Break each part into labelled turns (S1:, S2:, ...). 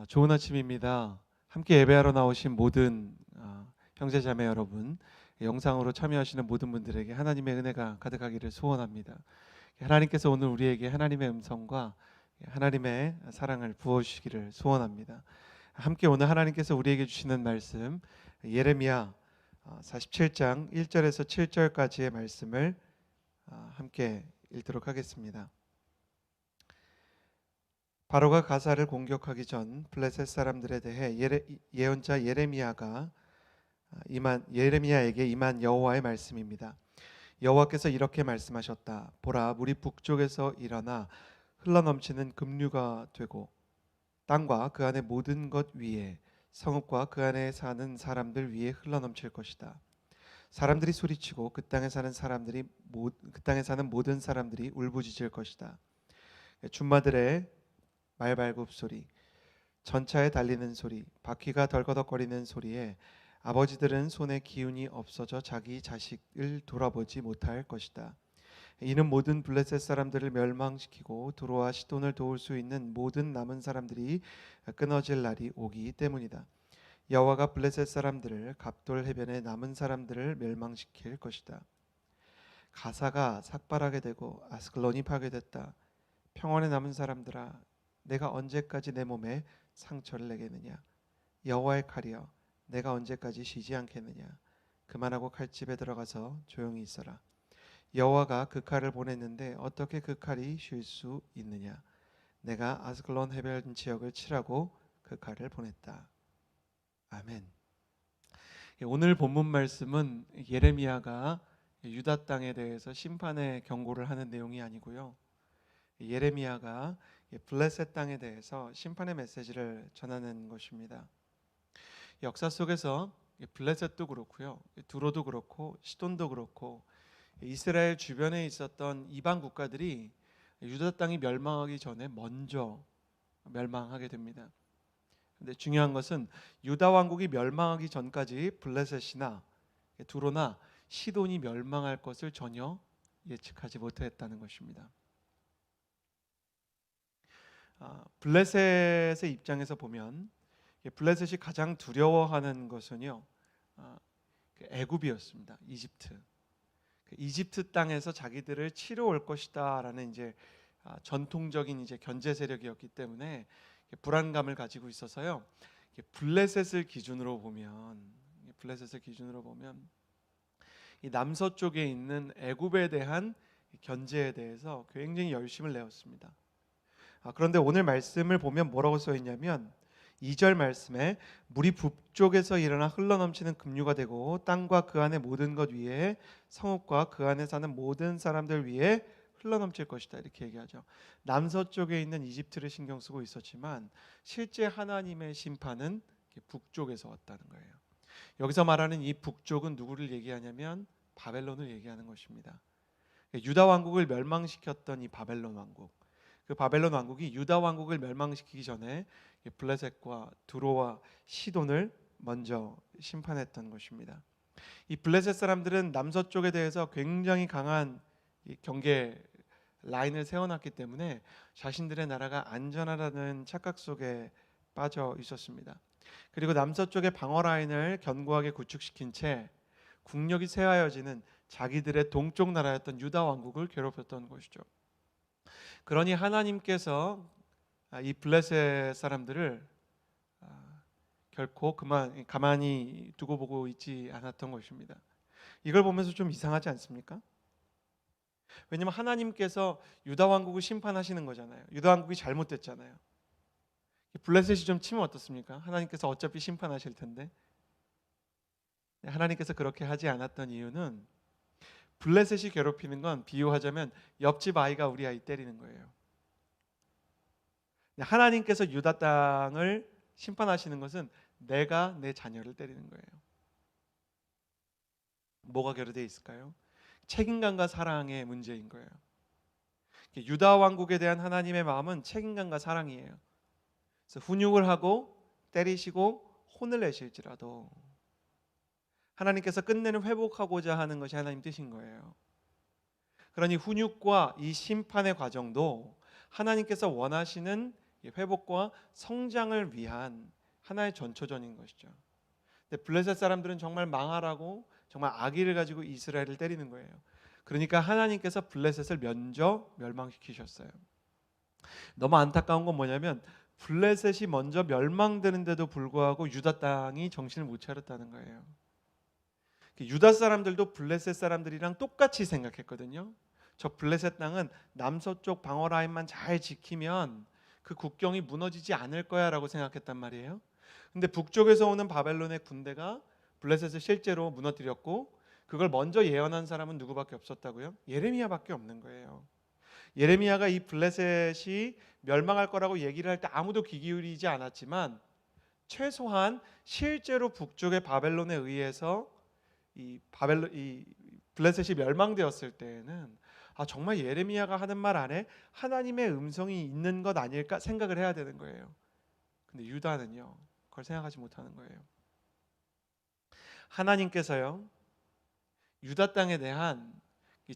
S1: 좋은 아침입니다. 함께 예배하러 나오신 모든 형제자매 여러분, 영상으로 참여하시는 모든 분들에게 하나님의 은혜가 가득하기를 소원합니다. 하나님께서 오늘 우리에게 하나님의 음성과 하나님의 사랑을 부어주시기를 소원합니다. 함께 오늘 하나님께서 우리에게 주시는 말씀, 예레미야 47장 1절에서 7절까지의 말씀을 함께 읽도록 하겠습니다. 바로가 가사를 공격하기 전 블레셋 사람들에 대해 예언자 예레미야에게 임한 여호와의 말씀입니다. 여호와께서 이렇게 말씀하셨다. 보라, 물이 북쪽에서 일어나 흘러넘치는 급류가 되고 땅과 그 안의 모든 것 위에, 성읍과 그 안에 사는 사람들 위에 흘러넘칠 것이다. 사람들이 소리치고 그 땅에 사는 모든 사람들이 울부짖을 것이다. 준마들의 말발굽 소리, 전차에 달리는 소리, 바퀴가 덜거덕거리는 소리에 아버지들은 손에 기운이 없어져 자기 자식을 돌아보지 못할 것이다. 이는 모든 블레셋 사람들을 멸망시키고 두로와 시돈을 도울 수 있는 모든 남은 사람들이 끊어질 날이 오기 때문이다. 여호와가 블레셋 사람들을 갑돌 해변에 남은 사람들을 멸망시킬 것이다. 가사가 삭발하게 되고 아스클론이 파괴됐다. 평원에 남은 사람들아, 내가 언제까지 내 몸에 상처를 내겠느냐? 여호와의 칼이여, 내가 언제까지 쉬지 않겠느냐? 그만하고 칼집에 들어가서 조용히 있어라. 여호와가 그 칼을 보냈는데 어떻게 그 칼이 쉴 수 있느냐? 내가 아스클론 해변 지역을 치라고 그 칼을 보냈다. 아멘. 오늘 본문 말씀은 예레미야가 유다 땅에 대해서 심판의 경고를 하는 내용이 아니고요. 예레미야가 블레셋 땅에 대해서 심판의 메시지를 전하는 것입니다. 역사 속에서 블레셋도 그렇고요, 두로도 그렇고 시돈도 그렇고 이스라엘 주변에 있었던 이방 국가들이 유다 땅이 멸망하기 전에 먼저 멸망하게 됩니다. 근데 중요한 것은 유다 왕국이 멸망하기 전까지 블레셋이나 두로나 시돈이 멸망할 것을 전혀 예측하지 못했다는 것입니다. 블레셋의 입장에서 보면 블레셋이 가장 두려워하는 것은요, 애굽이었습니다. 이집트. 이집트 땅에서 자기들을 치러 올 것이다라는 이제 전통적인 이제 견제 세력이었기 때문에 불안감을 가지고 있어서요. 블레셋을 기준으로 보면 이 남서쪽에 있는 애굽에 대한 견제에 대해서 굉장히 열심을 내었습니다. 그런데 오늘 말씀을 보면 뭐라고 써 있냐면 2절 말씀에 물이 북쪽에서 일어나 흘러넘치는 급류가 되고 땅과 그 안의 모든 것 위에, 성읍과 그 안에 사는 모든 사람들 위에 흘러넘칠 것이다, 이렇게 얘기하죠. 남서쪽에 있는 이집트를 신경 쓰고 있었지만 실제 하나님의 심판은 북쪽에서 왔다는 거예요. 여기서 말하는 이 북쪽은 누구를 얘기하냐면 바벨론을 얘기하는 것입니다. 유다 왕국을 멸망시켰던 이 바벨론 왕국, 그 바벨론 왕국이 유다 왕국을 멸망시키기 전에 블레셋과 두로와 시돈을 먼저 심판했던 것입니다. 이 블레셋 사람들은 남서쪽에 대해서 굉장히 강한 경계 라인을 세워놨기 때문에 자신들의 나라가 안전하다는 착각 속에 빠져 있었습니다. 그리고 남서쪽의 방어 라인을 견고하게 구축시킨 채 국력이 쇠하여지는 자기들의 동쪽 나라였던 유다 왕국을 괴롭혔던 것이죠. 그러니 하나님께서 이 블레셋 사람들을 결코 가만히 두고 보고 있지 않았던 것입니다. 이걸 보면서 좀 이상하지 않습니까? 왜냐하면 하나님께서 유다 왕국을 심판하시는 거잖아요. 유다 왕국이 잘못됐잖아요. 블레셋이 좀 치면 어떻습니까? 하나님께서 어차피 심판하실 텐데. 하나님께서 그렇게 하지 않았던 이유는 블레셋이 괴롭히는 건 비유하자면 옆집 아이가 우리 아이 때리는 거예요. 하나님께서 유다 땅을 심판하시는 것은 내가 내 자녀를 때리는 거예요. 뭐가 결여되어 있을까요? 책임감과 사랑의 문제인 거예요. 유다 왕국에 대한 하나님의 마음은 책임감과 사랑이에요. 그래서 훈육을 하고 때리시고 혼을 내실지라도 하나님께서 끝내는 회복하고자 하는 것이 하나님 뜻인 거예요. 그러니 훈육과 이 심판의 과정도 하나님께서 원하시는 회복과 성장을 위한 하나의 전초전인 것이죠. 근데 블레셋 사람들은 정말 망하라고 정말 악의를 가지고 이스라엘을 때리는 거예요. 그러니까 하나님께서 블레셋을 먼저 멸망시키셨어요. 너무 안타까운 건 뭐냐면 블레셋이 먼저 멸망되는데도 불구하고 유다 땅이 정신을 못 차렸다는 거예요. 유다 사람들도 블레셋 사람들이랑 똑같이 생각했거든요. 저 블레셋 땅은 남서쪽 방어 라인만 잘 지키면 그 국경이 무너지지 않을 거야라고 생각했단 말이에요. 근데 북쪽에서 오는 바벨론의 군대가 블레셋을 실제로 무너뜨렸고 그걸 먼저 예언한 사람은 누구밖에 없었다고요? 예레미야밖에 없는 거예요. 예레미야가 이 블레셋이 멸망할 거라고 얘기를 할 때 아무도 귀 기울이지 않았지만 최소한 실제로 북쪽의 바벨론에 의해서 이 블레셋이 멸망되었을 때에는 정말 예레미야가 하는 말 안에 하나님의 음성이 있는 것 아닐까 생각을 해야 되는 거예요. 근데 유다는요, 그걸 생각하지 못하는 거예요. 하나님께서요, 유다 땅에 대한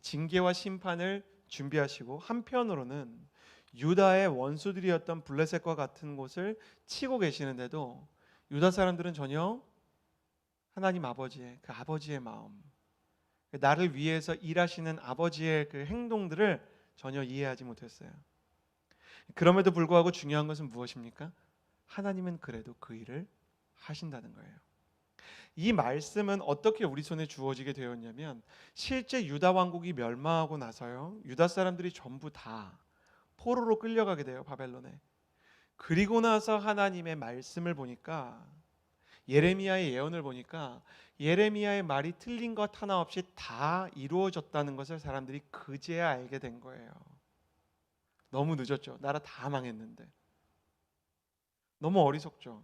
S1: 징계와 심판을 준비하시고 한편으로는 유다의 원수들이었던 블레셋과 같은 곳을 치고 계시는데도 유다 사람들은 전혀 하나님 아버지의 그 아버지의 마음, 나를 위해서 일하시는 아버지의 그 행동들을 전혀 이해하지 못했어요. 그럼에도 불구하고 중요한 것은 무엇입니까? 하나님은 그래도 그 일을 하신다는 거예요. 이 말씀은 어떻게 우리 손에 주어지게 되었냐면 실제 유다 왕국이 멸망하고 나서요, 유다 사람들이 전부 다 포로로 끌려가게 돼요, 바벨론에. 그리고 나서 하나님의 말씀을 보니까, 예레미야의 예언을 보니까 예레미야의 말이 틀린 것 하나 없이 다 이루어졌다는 것을 사람들이 그제야 알게 된 거예요. 너무 늦었죠. 나라 다 망했는데. 너무 어리석죠.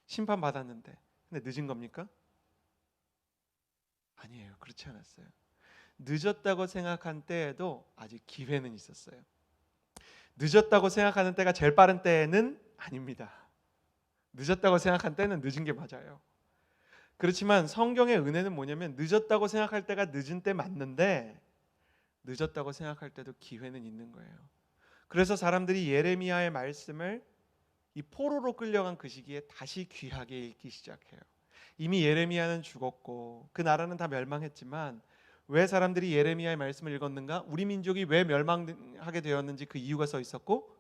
S1: 심판 받았는데. 근데 늦은 겁니까? 아니에요. 그렇지 않았어요. 늦었다고 생각한 때에도 아직 기회는 있었어요. 늦었다고 생각하는 때가 제일 빠른 때는 아닙니다. 늦었다고 생각한 때는 늦은 게 맞아요. 그렇지만 성경의 은혜는 뭐냐면 늦었다고 생각할 때가 늦은 때 맞는데 늦었다고 생각할 때도 기회는 있는 거예요. 그래서 사람들이 예레미야의 말씀을 이 포로로 끌려간 그 시기에 다시 귀하게 읽기 시작해요. 이미 예레미야는 죽었고 그 나라는 다 멸망했지만 왜 사람들이 예레미야의 말씀을 읽었는가? 우리 민족이 왜 멸망하게 되었는지 그 이유가 써 있었고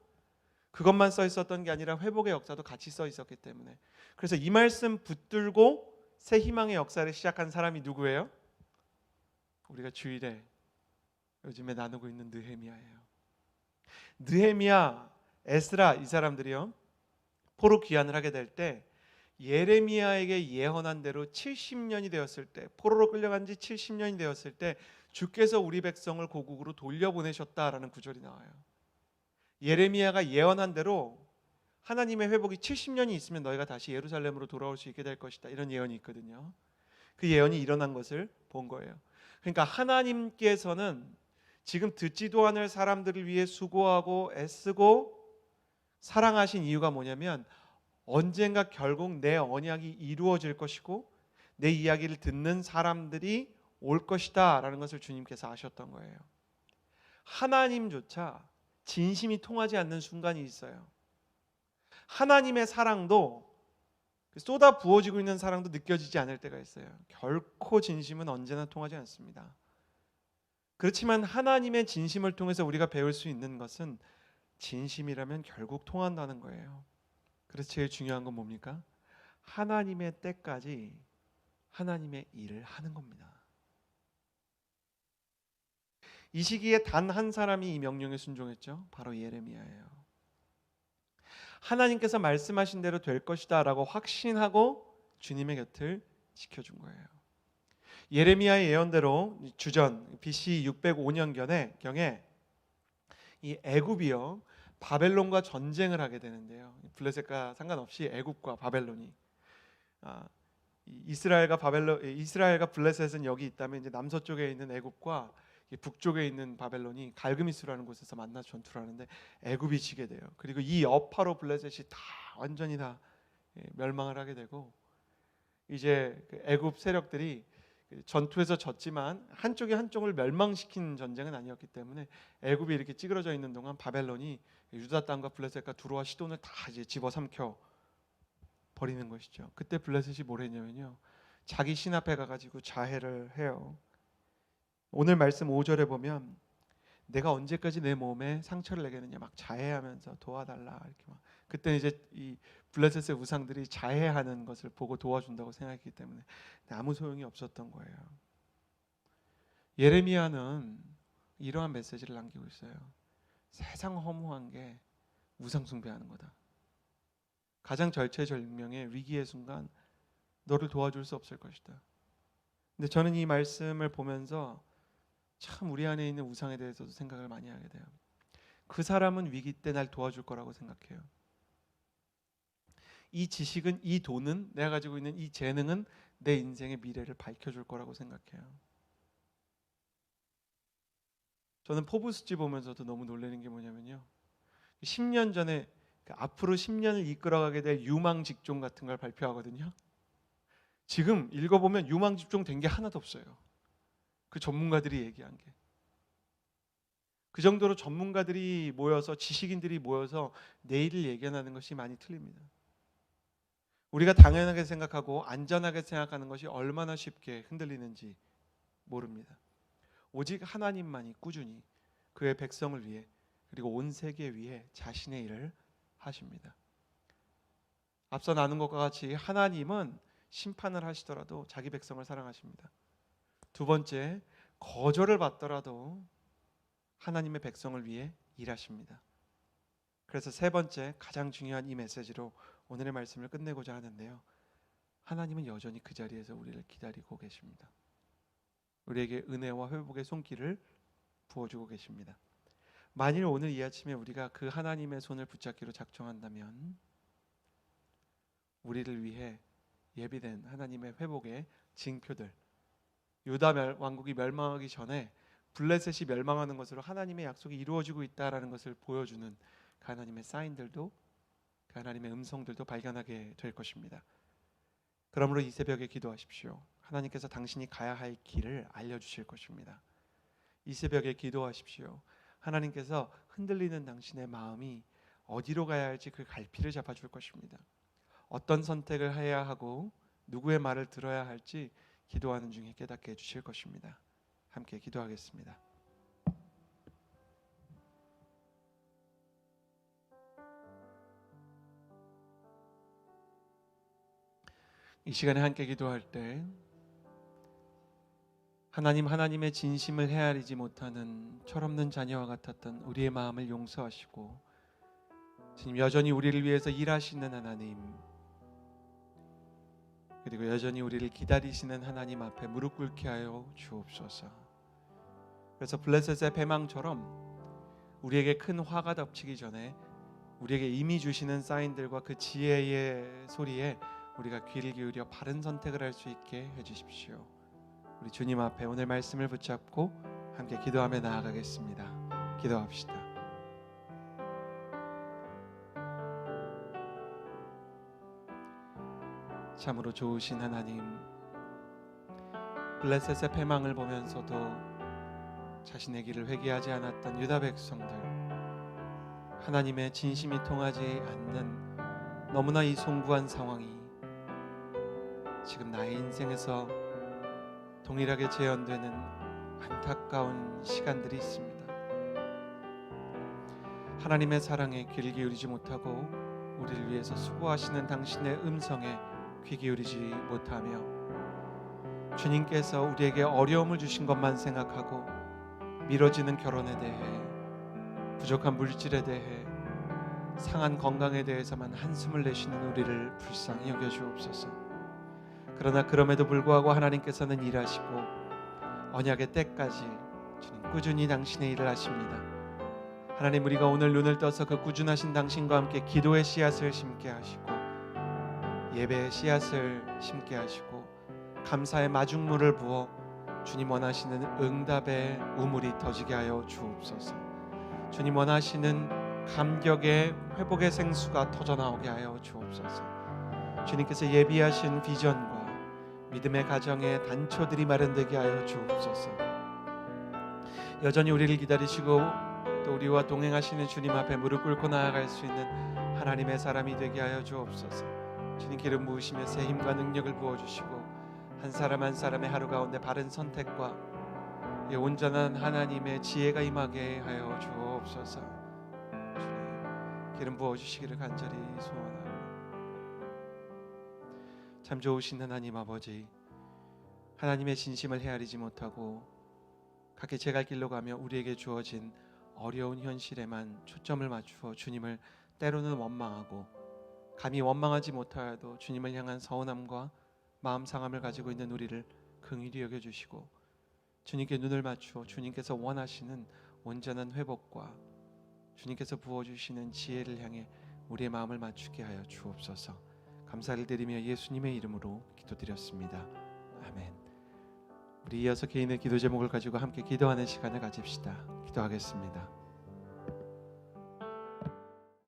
S1: 그것만 써 있었던 게 아니라 회복의 역사도 같이 써 있었기 때문에, 그래서 이 말씀 붙들고 새 희망의 역사를 시작한 사람이 누구예요? 우리가 주일에 요즘에 나누고 있는 느헤미야예요. 느헤미야, 에스라 이 사람들이요, 포로 귀환을 하게 될 때 예레미야에게 예언한 대로 70년이 되었을 때, 포로로 끌려간 지 70년이 되었을 때 주께서 우리 백성을 고국으로 돌려보내셨다라는 구절이 나와요. 예레미야가 예언한 대로 하나님의 회복이 70년이 있으면 너희가 다시 예루살렘으로 돌아올 수 있게 될 것이다, 이런 예언이 있거든요. 그 예언이 일어난 것을 본 거예요. 그러니까 하나님께서는 지금 듣지도 않을 사람들을 위해 수고하고 애쓰고 사랑하신 이유가 뭐냐면 언젠가 결국 내 언약이 이루어질 것이고 내 이야기를 듣는 사람들이 올 것이다 라는 것을 주님께서 아셨던 거예요. 하나님조차 진심이 통하지 않는 순간이 있어요. 하나님의 사랑도, 쏟아 부어지고 있는 사랑도 느껴지지 않을 때가 있어요. 결코 진심은 언제나 통하지 않습니다. 그렇지만 하나님의 진심을 통해서 우리가 배울 수 있는 것은 진심이라면 결국 통한다는 거예요. 그래서 제일 중요한 건 뭡니까? 하나님의 때까지 하나님의 일을 하는 겁니다. 이 시기에 단 한 사람이 이 명령에 순종했죠. 바로 예레미야예요. 하나님께서 말씀하신 대로 될 것이다 라고 확신하고 주님의 곁을 지켜준 거예요. 예레미야의 예언대로 주전 BC 605년경에 이 애굽이요, 바벨론과 전쟁을 하게 되는데요. 블레셋과 상관없이 애굽과 바벨론이, 이스라엘과 블레셋은 여기 있다면 이제 남서쪽에 있는 애굽과 북쪽에 있는 바벨론이 갈그미스라는 곳에서 만나 전투를 하는데 애굽이 지게 돼요. 그리고 이 여파로 블레셋이 다 완전히 다 멸망을 하게 되고 이제 그 애굽 세력들이 전투에서 졌지만 한쪽이 한쪽을 멸망시킨 전쟁은 아니었기 때문에 애굽이 이렇게 찌그러져 있는 동안 바벨론이 유다 땅과 블레셋과 두로와 시돈을 다 이제 집어삼켜 버리는 것이죠. 그때 블레셋이 뭘 했냐면요, 자기 신 앞에 가가지고 자해를 해요. 오늘 말씀 5절에 보면 내가 언제까지 내 몸에 상처를 내겠느냐 막 자해하면서 도와달라 이렇게 막. 그때 이제 이 블레셋의 우상들이 자해하는 것을 보고 도와준다고 생각했기 때문에 아무 소용이 없었던 거예요. 예레미야는 이러한 메시지를 남기고 있어요. 세상 허무한 게 우상 숭배하는 거다. 가장 절체절명의 위기의 순간 너를 도와줄 수 없을 것이다. 근데 저는 이 말씀을 보면서 참 우리 안에 있는 우상에 대해서도 생각을 많이 하게 돼요. 그 사람은 위기 때 날 도와줄 거라고 생각해요. 이 지식은, 이 돈은, 내가 가지고 있는 이 재능은 내 인생의 미래를 밝혀줄 거라고 생각해요. 저는 포브스지 보면서도 너무 놀라는 게 뭐냐면요, 10년 전에 앞으로 10년을 이끌어가게 될 유망 직종 같은 걸 발표하거든요. 지금 읽어보면 유망 직종 된 게 하나도 없어요. 그 전문가들이 얘기한 게. 그 정도로 전문가들이 모여서, 지식인들이 모여서 내일을 예견하는 것이 많이 틀립니다. 우리가 당연하게 생각하고 안전하게 생각하는 것이 얼마나 쉽게 흔들리는지 모릅니다. 오직 하나님만이 꾸준히 그의 백성을 위해, 그리고 온 세계 위해 자신의 일을 하십니다. 앞서 나눈 것과 같이 하나님은 심판을 하시더라도 자기 백성을 사랑하십니다. 두 번째, 거절을 받더라도 하나님의 백성을 위해 일하십니다. 그래서 세 번째, 가장 중요한 이 메시지로 오늘의 말씀을 끝내고자 하는데요, 하나님은 여전히 그 자리에서 우리를 기다리고 계십니다. 우리에게 은혜와 회복의 손길을 부어주고 계십니다. 만일 오늘 이 아침에 우리가 그 하나님의 손을 붙잡기로 작정한다면 우리를 위해 예비된 하나님의 회복의 징표들, 유다 왕국이 멸망하기 전에 블레셋이 멸망하는 것으로 하나님의 약속이 이루어지고 있다라는 것을 보여주는 그 하나님의 사인들도, 그 하나님의 음성들도 발견하게 될 것입니다. 그러므로 이 새벽에 기도하십시오. 하나님께서 당신이 가야 할 길을 알려주실 것입니다. 이 새벽에 기도하십시오. 하나님께서 흔들리는 당신의 마음이 어디로 가야 할지 그 갈피를 잡아줄 것입니다. 어떤 선택을 해야 하고 누구의 말을 들어야 할지 기도하는 중에 깨닫게 해주실 것입니다. 함께 기도하겠습니다. 이 시간에 함께 기도할 때 하나님의 진심을 헤아리지 못하는 철없는 자녀와 같았던 우리의 마음을 용서하시고, 주님 여전히 우리를 위해서 일하시는 하나님, 그리고 여전히 우리를 기다리시는 하나님 앞에 무릎 꿇게 하여 주옵소서. 그래서 블레셋의 패망처럼 우리에게 큰 화가 덮치기 전에 우리에게 이미 주시는 사인들과 그 지혜의 소리에 우리가 귀를 기울여 바른 선택을 할 수 있게 해주십시오. 우리 주님 앞에 오늘 말씀을 붙잡고 함께 기도하며 나아가겠습니다. 기도합시다. 참으로 좋으신 하나님, 블레셋의 패망을 보면서도 자신의 길을 회개하지 않았던 유다 백성들, 하나님의 진심이 통하지 않는 너무나 이 송구한 상황이 지금 나의 인생에서 동일하게 재현되는 안타까운 시간들이 있습니다. 하나님의 사랑에 귀를 기울이지 못하고 우리를 위해서 수고하시는 당신의 음성에 귀 기울이지 못하며 주님께서 우리에게 어려움을 주신 것만 생각하고 미뤄지는 결혼에 대해, 부족한 물질에 대해, 상한 건강에 대해서만 한숨을 내쉬는 우리를 불쌍히 여겨주옵소서. 그러나 그럼에도 불구하고 하나님께서는 일하시고 언약의 때까지 주님 꾸준히 당신의 일을 하십니다. 하나님, 우리가 오늘 눈을 떠서 그 꾸준하신 당신과 함께 기도의 씨앗을 심게 하시고 예배의 씨앗을 심게 하시고 감사의 마중물을 부어 주님 원하시는 응답의 우물이 터지게 하여 주옵소서. 주님 원하시는 감격의 회복의 생수가 터져나오게 하여 주옵소서. 주님께서 예비하신 비전과 믿음의 가정에 단초들이 마련되게 하여 주옵소서. 여전히 우리를 기다리시고 또 우리와 동행하시는 주님 앞에 무릎 꿇고 나아갈 수 있는 하나님의 사람이 되게 하여 주옵소서. 주님 기름 부으시며 새 힘과 능력을 부어주시고 한 사람 한 사람의 하루 가운데 바른 선택과 온전한 하나님의 지혜가 임하게 하여 주옵소서. 주님 기름 부어주시기를 간절히 소원하고, 참 좋으신 하나님 아버지, 하나님의 진심을 헤아리지 못하고 각기 제갈 길로 가며 우리에게 주어진 어려운 현실에만 초점을 맞추어 주님을 때로는 원망하고 감히 원망하지 못하여도 주님을 향한 서운함과 마음 상함을 가지고 있는 우리를 긍휼히 여겨주시고 주님께 눈을 맞추어 주님께서 원하시는 온전한 회복과 주님께서 부어주시는 지혜를 향해 우리의 마음을 맞추게 하여 주옵소서. 감사를 드리며 예수님의 이름으로 기도드렸습니다. 아멘. 우리 이어서 개인의 기도 제목을 가지고 함께 기도하는 시간을 가집시다. 기도하겠습니다.